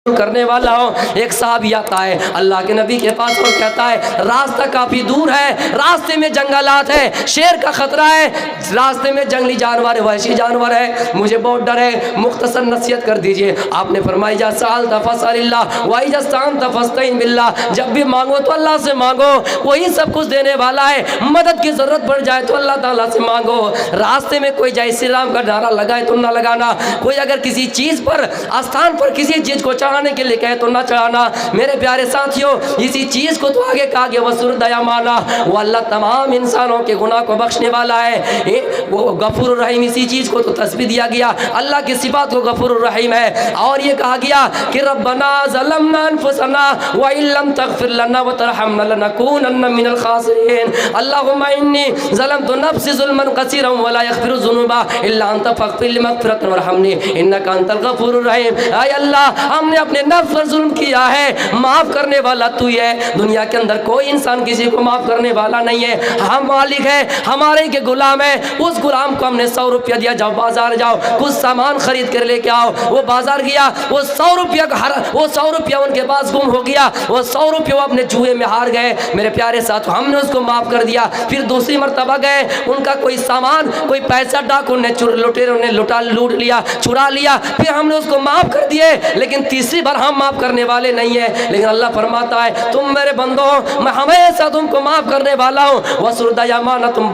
करने वाला हूँ। एक साहबी आता है अल्लाह के नबी के पास और कहता है रास्ता काफ़ी दूर है, रास्ते में जंगलात है, शेर का खतरा है, रास्ते में जंगली जानवर है, वहशी जानवर है, मुझे बहुत डर है, मुख्तसर नसीहत कर दीजिए। आपने फरमाई जा साल तफसलिल्लाह वाई जस्तान तफस्तईन बिल्लाह, जब भी मांगो तो अल्लाह से मांगो, वही सब कुछ देने वाला है। मदद की ज़रूरत पड़ जाए तो अल्लाह ताला से मांगो। रास्ते में कोई जय श्री राम का नारा लगाए तो ना लगाना, कोई अगर किसी चीज़ पर स्थान पर किसी चीज़ को चढ़ाने के लिए कहे तो ना चढ़ाना। मेरे प्यारे साथियों, इसी चीज़ को तो आगे कहा गया वसुर दया माना, वो अल्लाह तमाम इंसानों के गुनाह को बख्शने वाला है, वो गफूर रहीम। इसी चीज़ को तो तस्बीह दिया गया, अल्लाह की सिफात को गफूर रहीम है। और ये कहा गया कि रब्बना ज़लमना अनफुसना व इल्लम तगफिर लना व तरहमना लनकूनन्ना मिनल खासिरीन। अल्लाहुम्मा इन्नी ज़लमतु नफ्सी ज़ुल्मन कसीरन व ला यगफिरु ज़ुनूबा इल्ला अंत फ़ग़फिर ली मग़फ़िरतन वरहमनी इन्नका अंतल गफूरुर रहीम। ऐ अल्लाह, हमने अपने नफ्स पर जुल्म किया है, माफ़ करने वाला तू ही है। दुनिया के अंदर कोई इंसान किसी को माफ़ करने वाला नहीं है। हम मालिक है, हमारे के गुलाम है। उस गुलाम को हमने 100 रुपया दिया, जाओ बाजार जाओ कुछ सामान खरीद कर लेके आओ। वो बाजार गया, वो 100 रुपया का वो 100 रुपया उनके पास गुम हो गया, वो 100 रुपया वो अपने जुए में हार गए। मेरे प्यारे साथ, हमने उसको माफ़ कर दिया। फिर दूसरी मरतबा गए, उनका कोई सामान, कोई पैसा डाकू ने लुटेरों ने लूट लिया, चुरा लिया। फिर हमने उसको माफ़ कर दिए, लेकिन तीसरी बार हम माफ़ करने वाले नहीं है। लेकिन अल्लाह फरमाता है तुम मेरे बंदो हो, मैं हमेशा तुमको माफ़ करने वाला हूँ। वसुरदया माना, तुम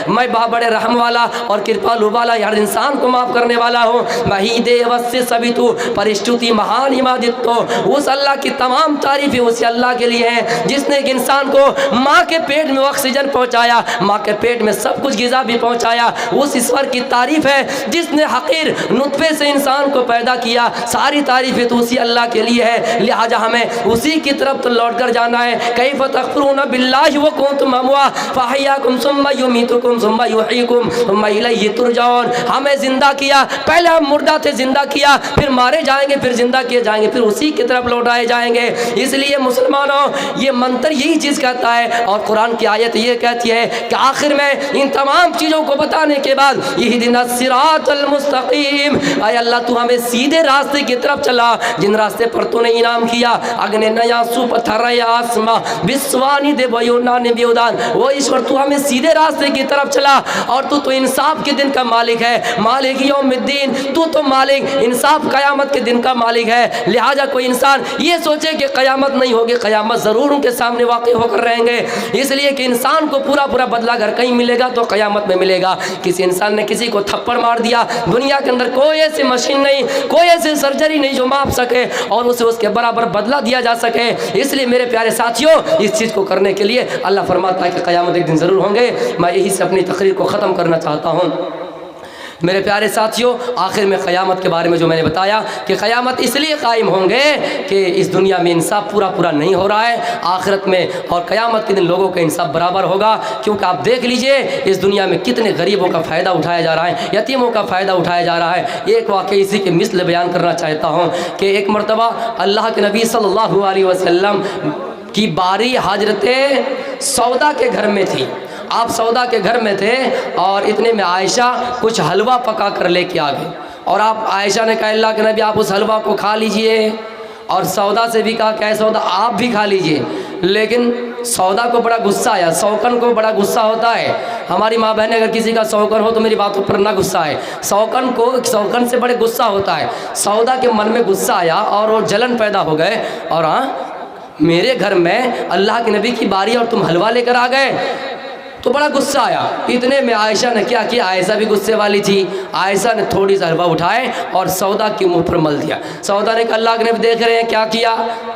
मैं बड़े रहम वाला और कृपालु वाला, हर इंसान को माफ़ करने वाला हूँ। वही देवस्य सभी तू परिष्टुति महान इमादित्तो, उस अल्लाह की तमाम तारीफ़ें उसी अल्लाह के लिए हैं जिसने एक इंसान को माँ के पेट में ऑक्सीजन पहुँचाया, माँ के पेट में सब कुछ ग़िज़ा भी पहुँचाया। उस ईश्वर की तारीफ़ है जिसने हक़ीर नुत्फ़े से इंसान को पैदा किया। सारी तारीफ़ें तो उसी अल्लाह के लिए है, लिहाजा हमें उसी की तरफ तो लौट कर जाना है। कैफ़ तकफ़ुरूना बिल्लाहि व कुंतुम अमवात फ़अहयाकुम सुम्मा युमीतुकुम सुम्मा युहयीकुम सुम्मा इलैहि तुरजाऊन। हमें ज़िंदा किया, पहले हम मुर्दा थे, ज़िंदा किया, फिर मारे जाएंगे, फिर ज़िंदा किए जाएंगे, फिर उसी की तरफ लौटाए जाएंगे। इसलिए मुसलमानों, ये मंत्र यही चीज़ कहता है और कुरान की आयत ये कहती है कि आखिर में इन तमाम चीज़ों को बताने के बाद इहदिनस सिरातल मुस्तकीम, आय अल्लाह तू हमें सीधे रास्ते की तरफ चला जिन रास्ते पर तूने इनाम किया। अग्नि नया सुपथर आसमा विश्वानी दे बयोना ने बेउदान, वो ईश्वर तू हमें सीधे रास्ते की तरफ चला। और तू तो इंसाफ के दिन का मालिक है, मालिक यौमिद्दीन, तू तो मालिक इंसाफ क़यामत के दिन का मालिक है। लिहाजा कोई इंसान ये सोचे कि क़यामत नहीं होगी, क़यामत ज़रूर उनके सामने वाक़ई होकर रहेंगे। इसलिए कि इंसान को पूरा पूरा बदला अगर कहीं मिलेगा तो क़यामत में मिलेगा। किसी इंसान ने किसी को थप्पड़ मार दिया, दुनिया के अंदर कोई ऐसी मशीन नहीं, कोई ऐसी सर्जरी नहीं जो माप सके और उसे उसके बराबर बदला दिया जा सके। इसलिए मेरे प्यारे साथियों, इस चीज़ को करने के लिए अल्लाह फरमाता है कि क़यामत एक दिन ज़रूर होंगे। मैं यही से अपनी तकरीर को ख़त्म करना चाहता हूँ। मेरे प्यारे साथियों, आखिर में क़यामत के बारे में जो मैंने बताया कि क़यामत इसलिए कायम होंगे कि इस दुनिया में इंसाफ पूरा नहीं हो रहा है, आखिरत में और क़यामत के दिन लोगों का इंसाफ बराबर होगा। क्योंकि आप देख लीजिए इस दुनिया में कितने गरीबों का फ़ायदा उठाया जा रहा है, यतीमों का फ़ायदा उठाया जा रहा है। एक वाक़या इसी के मिसल बयान करना चाहता हूँ कि एक मरतबा अल्लाह के नबी सल्लल्लाहु अलैहि वसल्लम की बारी हज़रत सौदा के घर में थी। आप सौदा के घर में थे और इतने में आयशा कुछ हलवा पका कर लेके आ गई और आप आयशा ने कहा अल्लाह के नबी आप उस हलवा को खा लीजिए, और सौदा से भी कहा क्या सौदा आप भी खा लीजिए। लेकिन सौदा को बड़ा गुस्सा आया, शौकन को बड़ा गुस्सा होता है। हमारी माँ बहन अगर किसी का शौकन हो तो मेरी बातों पर ना गुस्सा है, शौकन से बड़े गुस्सा होता है। सौदा के मन में गुस्सा आया और वो जलन पैदा हो गए और हाँ मेरे घर में अल्लाह के नबी की बारी और तुम हलवा लेकर आ गए, तो बड़ा गुस्सा आया। इतने में आयशा ने क्या किया, आयशा भी गुस्से वाली थी, आयशा ने थोड़ी सी हलवा उठाए और सौदा के मुंह पर मल दिया। सौदा ने कहा अल्लाह के नबी देख रहे हैं क्या किया।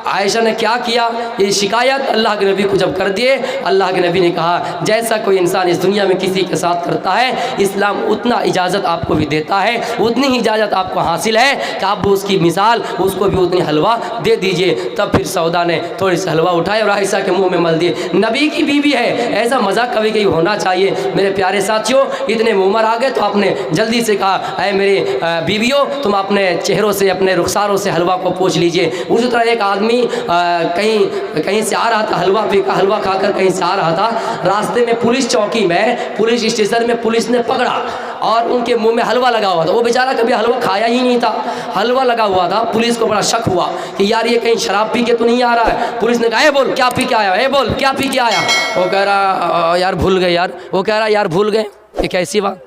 आयशा ने क्या किया, ये शिकायत अल्लाह के नबी को जब कर दिए, अल्लाह के नबी ने कहा जैसा कोई इंसान इस दुनिया में किसी के साथ करता है, इस्लाम उतना इजाज़त आपको भी देता है, उतनी ही इजाज़त आपको हासिल है कि आप उसकी मिसाल उसको भी उतनी हलवा दे दीजिए। तब फिर सौदा ने थोड़ी सी हलवा उठाए और आयशा के मुँह में मल दिए। नबी की बीवी है, ऐसा मजाक कभी होना चाहिए। मेरे प्यारे साथियों, इतने में उमर आ गए तो आपने जल्दी से कहा अरे मेरे बीवियों तुम अपने चेहरों से अपने रुखसारों से हलवा को पोंछ लीजिए। उसी तरह एक आदमी कहीं से आ रहा था, हलवा खाकर कहीं से आ रहा था, रास्ते में पुलिस चौकी में, पुलिस स्टेशन में पुलिस ने पकड़ा और उनके मुंह में हलवा लगा हुआ था। वो बेचारा कभी हलवा खाया ही नहीं था, हलवा लगा हुआ था। पुलिस को बड़ा शक हुआ कि यार ये कहीं शराब पी के तो नहीं आ रहा है। पुलिस ने कहा ए बोल क्या पी के आया, ए बोल क्या पी के आया। वो कह रहा यार भूल गए यार। वो कह रहा यार भूल गए, ये कैसी बात।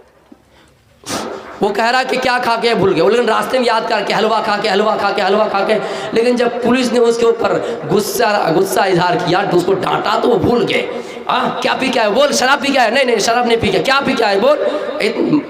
वो कह रहा कि क्या खा के भूल गए। लेकिन रास्ते में याद करके हलवा खा के, हलवा खा के, हलवा खा के। लेकिन जब पुलिस ने उसके ऊपर गुस्सा इजहार किया तो उसको डांटा तो वो भूल गए। क्या पी के आए, बोल शराब पी के आए। नहीं नहीं शराब नहीं पी के, क्या पी के आए बोल।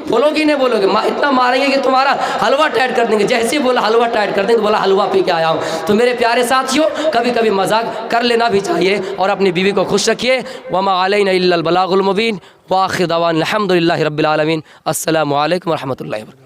बोलोगे नहीं बोलोगे, इतना मारेंगे कि तुम्हारा हलवा टाइट कर देंगे। जैसे ही बोला हलवा टाइट कर देंगे, बोला हलवा पी के आया हूँ। तो मेरे प्यारे साथियों, कभी कभी मजाक कर लेना भी चाहिए और अपनी बीवी को खुश रखिए। वमा अलैना इल्लल बलागुल मुबीन व आखिर दवाना अल्हम्दुलिल्लाहि रब्बिल आलमीन। अस्सलामु अलैकुम व रहमतुल्लाहि व बरकातहू।